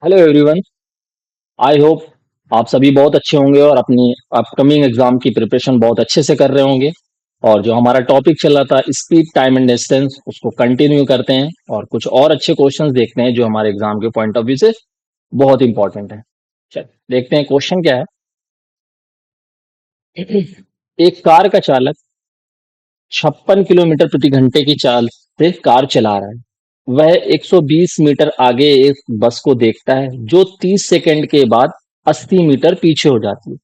Hello everyone. I hope आप सभी बहुत अच्छे होंगे और अपनी अपकमिंग एग्जाम की प्रिपरेशन बहुत अच्छे से कर रहे होंगे। और जो हमारा टॉपिक चल रहा था स्पीड टाइम एंड डिस्टेंस उसको कंटिन्यू करते हैं और कुछ और अच्छे क्वेश्चंस देखते हैं जो हमारे एग्जाम के पॉइंट ऑफ व्यू से बहुत इंपॉर्टेंट है। चल देखते हैं क्वेश्चन क्या है। एक कार का चालक 56 किलोमीटर प्रति घंटे की चाल से कार चला रहा है। वह 120 मीटर आगे एक बस को देखता है जो 30 सेकंड के बाद 80 मीटर पीछे हो जाती है।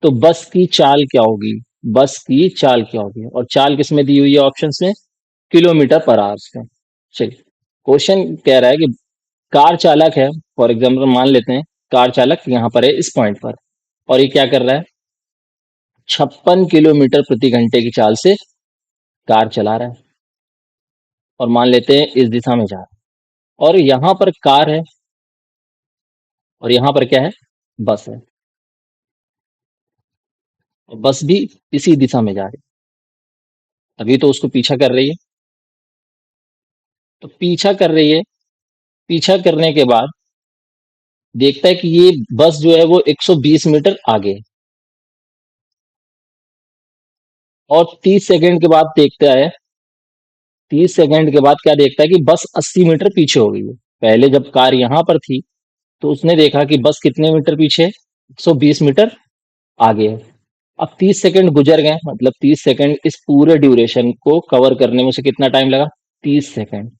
तो बस की चाल क्या होगी? बस की चाल क्या होगी? और चाल किसमें दी हुई है? ऑप्शंस में किलोमीटर पर आवर्स में। चलिए, क्वेश्चन कह रहा है कि कार चालक है। फॉर एग्जाम्पल मान लेते हैं कार चालक यहाँ पर है इस पॉइंट पर, और ये क्या कर रहा है? 56 किलोमीटर प्रति घंटे की चाल से कार चला रहा है, और मान लेते हैं इस दिशा में जा रहा है। और यहाँ पर कार है और यहाँ पर क्या है? बस है। और बस भी इसी दिशा में जा रही है। अभी तो उसको पीछा कर रही है। तो पीछा कर रही है। पीछा करने के बाद देखता है कि ये बस जो है वो 120 मीटर आगे है। और 30 सेकंड के बाद देखता है, 30 सेकंड के बाद क्या देखता है कि बस 80 मीटर पीछे हो गई है। पहले जब कार यहाँ पर थी तो उसने देखा कि बस कितने मीटर पीछे है? 120 मीटर आगे है। अब 30 सेकंड गुजर गए, मतलब 30 सेकंड इस पूरे ड्यूरेशन को कवर करने में उसे कितना टाइम लगा? 30 सेकंड।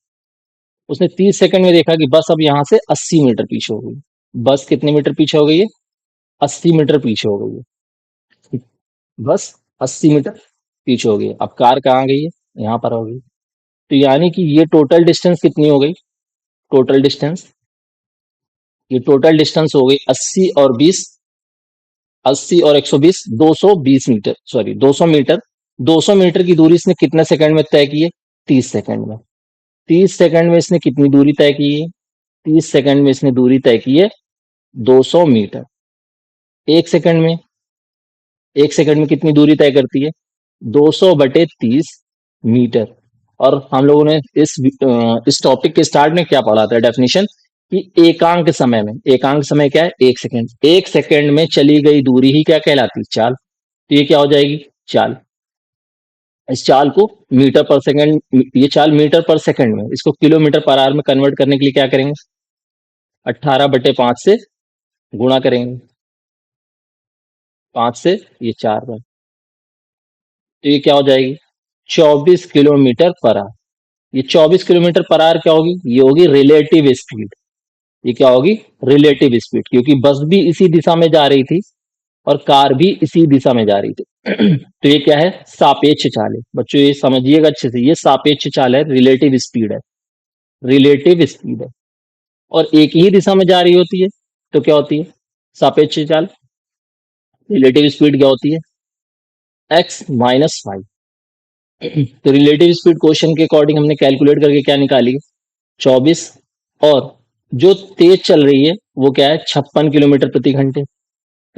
उसने 30 सेकंड में देखा कि बस अब यहाँ से 80 मीटर पीछे हो गई। बस कितने मीटर पीछे हो गई है? 80 मीटर पीछे हो गई है। बस 80 मीटर पीछे हो गई। अब कार कहाँ गई है? यहाँ पर हो गई। तो यानी कि ये टोटल डिस्टेंस कितनी हो गई? टोटल डिस्टेंस, ये टोटल डिस्टेंस हो गई 80 और 20। 80 और 120, 220 मीटर, सॉरी 200 मीटर। 200 मीटर की दूरी इसने कितने सेकंड में तय की है? 30 सेकंड में। 30 सेकंड में इसने कितनी दूरी तय की है? 30 सेकंड में इसने दूरी तय की है 200 मीटर। एक सेकंड में, एक सेकंड में कितनी दूरी तय करती है? 200 बटे 30 मीटर। और हम लोगों ने इस टॉपिक के स्टार्ट में क्या पढ़ा था? डेफिनेशन कि एकांक समय में, एकांक समय क्या है? एक सेकंड। एक सेकंड में चली गई दूरी ही क्या कहलाती? चाल। तो ये क्या हो जाएगी? चाल। इस चाल को मीटर पर सेकंड, ये चाल मीटर पर सेकंड में, इसको किलोमीटर पर आवर में कन्वर्ट करने के लिए क्या करेंगे? 18/5 से गुणा करेंगे। 5 से ये 4 बार, तो ये क्या हो जाएगी? 24 किलोमीटर पर आवर। ये 24 किलोमीटर पर आवर क्या होगी? ये होगी रिलेटिव स्पीड। ये क्या होगी? रिलेटिव स्पीड, क्योंकि बस भी इसी दिशा में जा रही थी और कार भी इसी दिशा में जा रही थी। तो ये क्या है? सापेक्ष चाल है। बच्चों ये समझिएगा अच्छे से, ये सापेक्ष चाल है, रिलेटिव स्पीड है। रिलेटिव स्पीड है। और एक ही दिशा में जा रही होती है तो क्या होती है? सापेक्ष चाल। रिलेटिव स्पीड क्या होती है? x-5। तो रिलेटिव स्पीड क्वेश्चन के अकॉर्डिंग हमने कैलकुलेट करके क्या निकाली? 24। और जो तेज चल रही है वो क्या है? 56 किलोमीटर प्रति घंटे।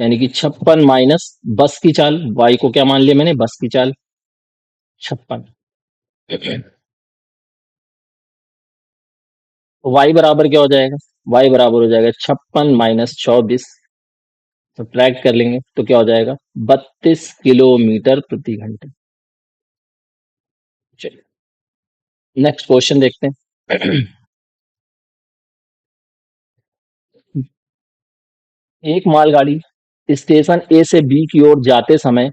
यानी कि 56 माइनस बस की चाल, y को क्या मान लिया मैंने? बस की चाल 56। y बराबर क्या हो जाएगा? y बराबर हो जाएगा 56 - 24। सब्ट्रैक्ट कर लेंगे तो क्या हो जाएगा? 32 किलोमीटर प्रति घंटे। चलिए नेक्स्ट क्वेश्चन देखते हैं। एक मालगाड़ी स्टेशन ए से बी की ओर जाते समय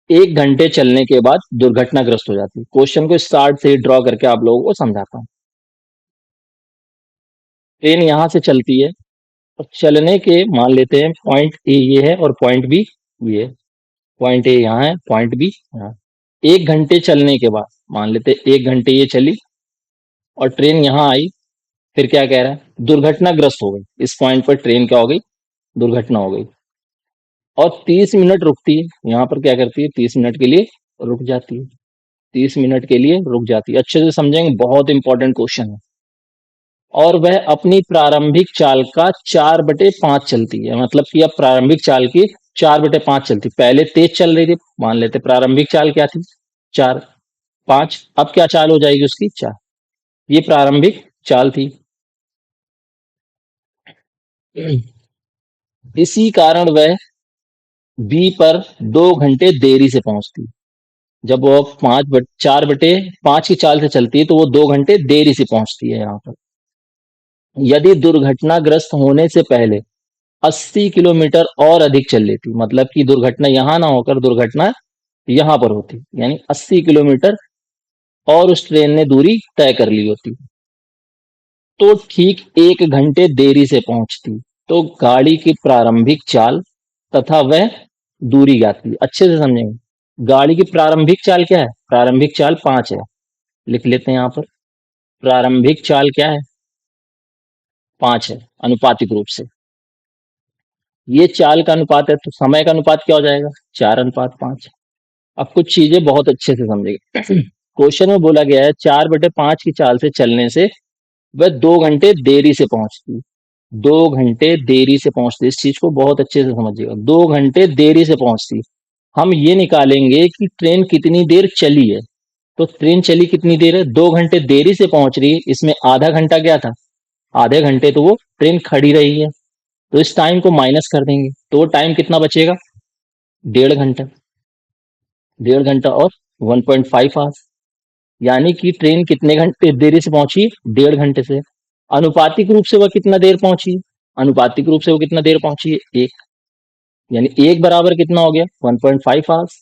1 घंटे चलने के बाद दुर्घटनाग्रस्त हो जाती है। क्वेश्चन को स्टार्ट से ड्रॉ करके आप लोगों को समझाता हूँ। ट्रेन यहाँ से चलती है और चलने के मान लेते हैं पॉइंट ए ये है और पॉइंट बी ये है। पॉइंट ए यहाँ है, पॉइंट बी यहाँ। 1 घंटे चलने के बाद मान लेते हैं 1 घंटे ये चली और ट्रेन यहाँ आई। फिर क्या कह रहा है? दुर्घटनाग्रस्त हो गई। इस पॉइंट पर ट्रेन क्या हो गई? दुर्घटना हो गई। और 30 मिनट रुकती है। यहाँ पर क्या करती है? 30 मिनट के लिए रुक जाती है। 30 मिनट के लिए रुक जाती है। अच्छे से समझेंगे, बहुत इंपॉर्टेंट क्वेश्चन है। और वह अपनी प्रारंभिक चाल का 4/5 चलती है। मतलब कि अब प्रारंभिक चाल की 4/5 चलती। पहले तेज चल रही थी, मान लेते प्रारंभिक चाल क्या थी? 4। 5, अब क्या चाल हो जाएगी उसकी? 4। ये प्रारंभिक चाल थी। इसी कारण वह बी पर 2 घंटे देरी से पहुंचती। जब वो 4/5 की चाल से चलती है तो वो 2 घंटे देरी से पहुंचती है यहाँ पर। यदि दुर्घटनाग्रस्त होने से पहले 80 किलोमीटर और अधिक चल लेती, मतलब कि दुर्घटना यहां ना होकर दुर्घटना यहां पर होती, यानी 80 किलोमीटर और उस ट्रेन ने दूरी तय कर ली होती, तो ठीक 1 घंटे देरी से पहुंचती। तो गाड़ी की प्रारंभिक चाल तथा वह दूरी ज्ञात की। अच्छे से समझेंगे। गाड़ी की प्रारंभिक चाल क्या है? प्रारंभिक चाल 5 है। लिख लेते हैं यहाँ पर। प्रारंभिक चाल क्या है? 5 है, अनुपातिक रूप से। ये चाल का अनुपात है, तो समय का अनुपात क्या हो जाएगा? 4:5। अब कुछ चीजें बहुत अच्छे से समझेंगे। क्वेश्चन में बोला गया है 4/5 की चाल से चलने से वह 2 घंटे देरी से पहुंचती। 2 घंटे देरी से पहुंचती, इस चीज को बहुत अच्छे से समझिएगा। 2 घंटे देरी से पहुंचती। हम ये निकालेंगे कि ट्रेन कितनी देर चली है। तो ट्रेन चली कितनी देर है? 2 घंटे देरी से पहुंच रही है। इसमें आधा घंटा क्या था? आधे घंटे तो वो ट्रेन खड़ी रही है। तो इस टाइम को माइनस कर देंगे तो वो टाइम कितना बचेगा? 1.5 घंटा। 1.5 घंटा और 1.5 आवर्स, यानी कि ट्रेन कितने घंटे देरी से पहुंची? 1.5 घंटे से। अनुपातिक रूप से वह कितना देर पहुंची? अनुपातिक रूप से वो कितना देर पहुंची है? 1। यानी 1 बराबर कितना हो गया? 1.5 आवर्स।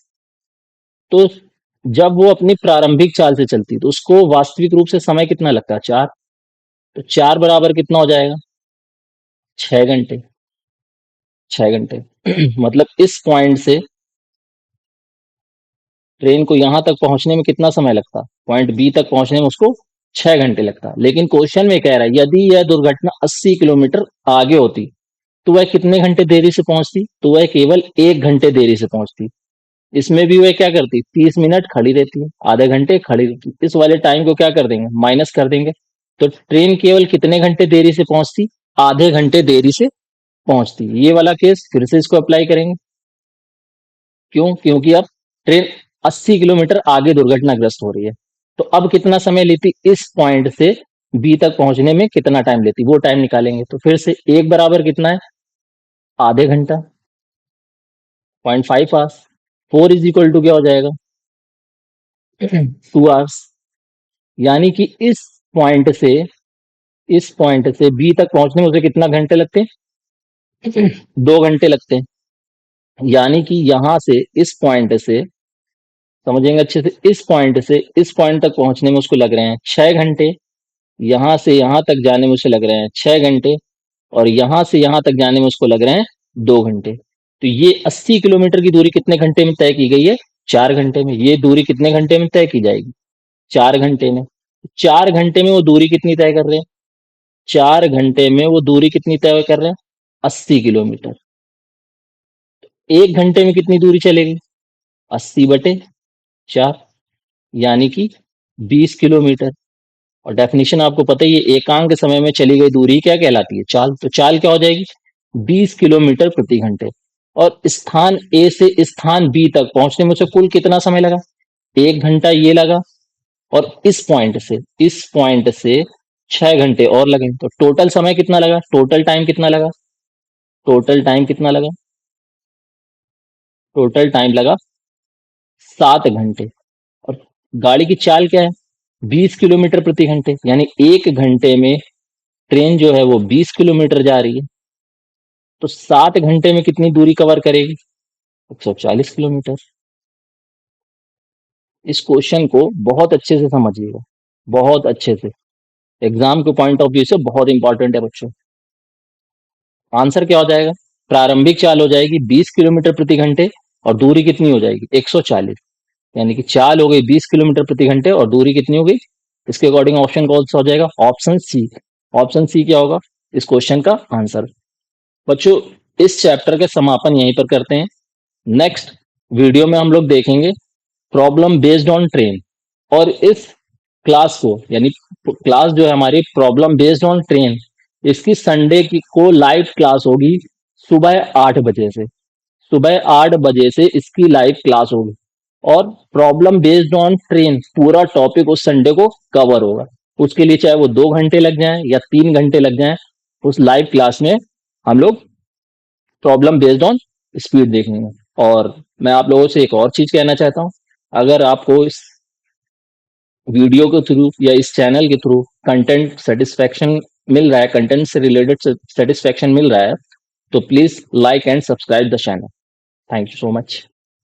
तो जब वो अपनी प्रारंभिक चाल से चलती तो उसको वास्तविक रूप से समय कितना लगता है? 4। तो 4 बराबर कितना हो जाएगा? 6 घंटे। 6 घंटे। मतलब इस पॉइंट से ट्रेन को यहां तक पहुंचने में कितना समय लगता? पॉइंट बी तक पहुंचने में उसको 6 घंटे लगता। लेकिन क्वेश्चन में कह रहा है यदि यह दुर्घटना 80 किलोमीटर आगे होती तो वह कितने घंटे देरी से पहुंचती? तो वह केवल 1 घंटे देरी से पहुंचती। इसमें भी वह क्या करती? 30 मिनट खड़ी रहती है, आधे घंटे खड़ी रहती। इस वाले टाइम को क्या कर देंगे? माइनस कर देंगे। तो ट्रेन केवल कितने घंटे देरी से पहुंचती? आधे घंटे देरी से पहुंचती। ये वाला केस फिर से इसको अप्लाई करेंगे। क्यों? क्योंकि अब ट्रेन 80 किलोमीटर आगे दुर्घटनाग्रस्त हो रही है। तो अब कितना समय लेती? इस पॉइंट से बी तक पहुंचने में कितना टाइम लेती, वो टाइम निकालेंगे। तो फिर से 1 बराबर कितना है? आधे घंटा, 0.5 आवर्स। 4 इज इक्वल टू क्या हो जाएगा? 2 आवर्स। यानी कि इस पॉइंट से बी तक पहुंचने में उसे कितना घंटे लगते हैं? 2 घंटे लगते हैं। यानी कि यहां से इस पॉइंट से, समझेंगे अच्छे से, इस पॉइंट तक पहुंचने में उसको लग रहे हैं 6 घंटे। यहां से यहां तक जाने में उसे लग रहे हैं 6 घंटे। और यहां से यहां तक जाने में उसको लग रहे हैं 2 घंटे। तो ये 80 किलोमीटर की दूरी कितने घंटे में तय की गई है? 4 घंटे में। ये दूरी कितने घंटे में तय की जाएगी? 4 घंटे में। 4 घंटे में वो दूरी कितनी तय कर रहे हैं? 4 घंटे में वो दूरी कितनी तय कर रहे हैं? 80 किलोमीटर। 1 घंटे में कितनी दूरी चलेगी? 80/4, यानी कि 20 किलोमीटर। और डेफिनेशन आपको पता ही है, एकांक समय में चली गई दूरी क्या कहलाती है? चाल। तो चाल क्या हो जाएगी? 20 किलोमीटर प्रति घंटे। और स्थान ए से स्थान बी तक पहुंचने में उसे कुल कितना समय लगा? 1 घंटा ये लगा। और इस पॉइंट से 6 घंटे और लगे। तो टोटल समय कितना लगा? टोटल टाइम कितना लगा? टोटल टाइम कितना लगा? टोटल टाइम लगा 7 घंटे। और गाड़ी की चाल क्या है? 20 किलोमीटर प्रति घंटे। यानी 1 घंटे में ट्रेन जो है वो 20 किलोमीटर जा रही है। तो 7 घंटे में कितनी दूरी कवर करेगी? 140 किलोमीटर। इस क्वेश्चन को बहुत अच्छे से समझिएगा, बहुत अच्छे से। एग्जाम के पॉइंट ऑफ व्यू से बहुत इंपॉर्टेंट है बच्चों। आंसर क्या हो जाएगा? प्रारंभिक चाल हो जाएगी 20 किलोमीटर प्रति घंटे और दूरी कितनी हो जाएगी? 140। यानी कि चाल हो गई 20 किलोमीटर प्रति घंटे और दूरी कितनी हो गई? इसके अकॉर्डिंग ऑप्शन कौन सा हो जाएगा? Option C. ऑप्शन सी क्या होगा इस क्वेश्चन का आंसर? बच्चों, इस चैप्टर के समापन यहीं पर करते हैं। नेक्स्ट वीडियो में हम लोग देखेंगे प्रॉब्लम बेस्ड ऑन ट्रेन। और इस क्लास को, यानी क्लास जो है हमारी प्रॉब्लम बेस्ड ऑन ट्रेन, इसकी संडे की को लाइव क्लास होगी सुबह 8 बजे से। सुबह 8 बजे से इसकी लाइव क्लास होगी। और प्रॉब्लम बेस्ड ऑन ट्रेन पूरा टॉपिक उस संडे को कवर होगा। उसके लिए चाहे वो 2 घंटे लग जाएं या 3 घंटे लग जाएं, उस लाइव क्लास में हम लोग प्रॉब्लम बेस्ड ऑन स्पीड देखेंगे। और मैं आप लोगों से एक और चीज कहना चाहता हूँ, अगर आपको इस वीडियो के थ्रू या इस चैनल के थ्रू कंटेंट सेटिस्फेक्शन मिल रहा है, कंटेंट से रिलेटेड सेटिस्फेक्शन मिल रहा है, तो please like and subscribe the channel. Thank you so much.